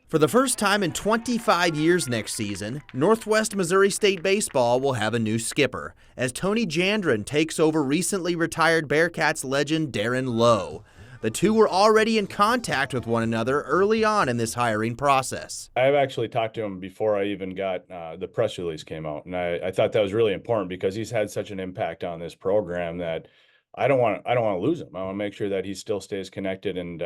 For the first time in 25 years next season, Northwest Missouri State Baseball will have a new skipper, as Tony Jandron takes over recently retired Bearcats legend Darin Loe. The two were already in contact with one another early on in this hiring process. I've actually talked to him before I even got the press release came out, and I thought that was really important because he's had such an impact on this program that I don't want to lose him. I want to make sure that he still stays connected, and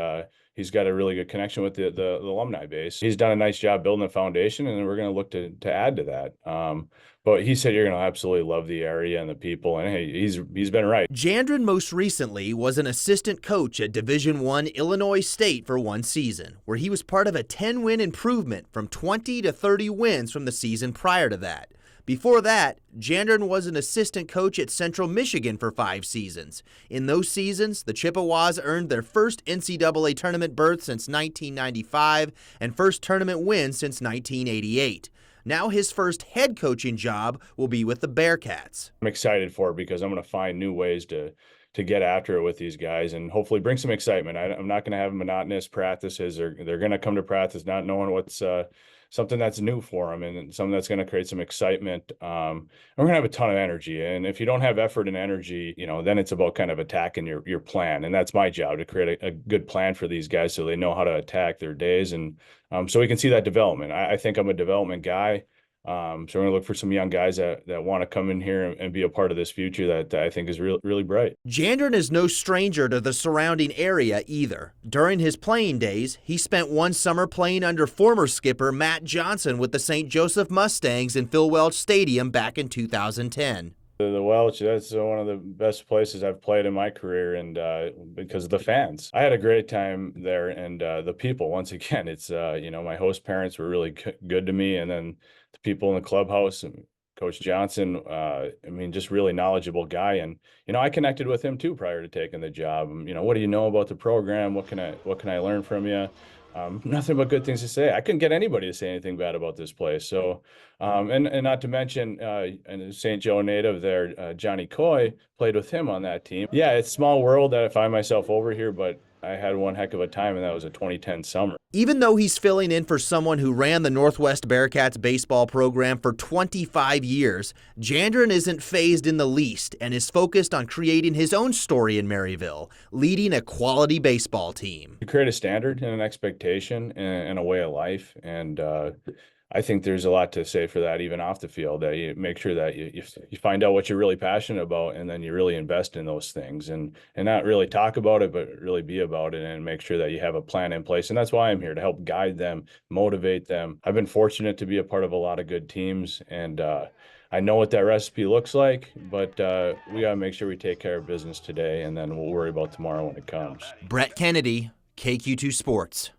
he's got a really good connection with the alumni base. He's done a nice job building a foundation, and we're going to look to add to that. But he said you're going to absolutely love the area and the people, and hey, he's been right. Jandron most recently was an assistant coach at Division I Illinois State for one season, where he was part of a 10-win improvement from 20 to 30 wins from the season prior to that. Before that, Jandron was an assistant coach at Central Michigan for 5 seasons. In those seasons, the Chippewas earned their first NCAA tournament berth since 1995 and first tournament win since 1988. Now his first head coaching job will be with the Bearcats. I'm excited for it because I'm going to find new ways to get after it with these guys and hopefully bring some excitement. I'm not going to have monotonous practices. They're going to come to practice not knowing what's something that's new for them and something that's going to create some excitement. And we're going to have a ton of energy. And if you don't have effort and energy, then it's about kind of attacking your plan. And that's my job, to create a good plan for these guys so they know how to attack their days. And so we can see that development. I think I'm a development guy. So we're going to look for some young guys that want to come in here and be a part of this future that I think is really bright. Jandron is no stranger to the surrounding area either. During his playing days, he spent one summer playing under former skipper Matt Johnson with the St. Joseph Mustangs in Phil Welch Stadium back in 2010. The Welch, that's one of the best places I've played in my career, and because of the fans. I had a great time there, and the people, once again, it's, my host parents were really good to me, and then the people in the clubhouse and Coach Johnson, just really knowledgeable guy. And, I connected with him too prior to taking the job. What do you know about the program? What can I learn from you? Nothing but good things to say. I couldn't get anybody to say anything bad about this place. So, and not to mention, and St. Joe native there, Johnny Coy, played with him on that team. Yeah, it's a small world that I find myself over here, but I had one heck of a time, and that was a 2010 summer. Even though he's filling in for someone who ran the Northwest Bearcats baseball program for 25 years, Jandron isn't fazed in the least and is focused on creating his own story in Maryville, leading a quality baseball team. You create a standard and an expectation and a way of life, and I think there's a lot to say for that, even off the field, that you make sure that you find out what you're really passionate about, and then you really invest in those things and not really talk about it, but really be about it and make sure that you have a plan in place. And that's why I'm here, to help guide them, motivate them. I've been fortunate to be a part of a lot of good teams, and I know what that recipe looks like, but we got to make sure we take care of business today, and then we'll worry about tomorrow when it comes. Brett Kennedy, KQ2 Sports.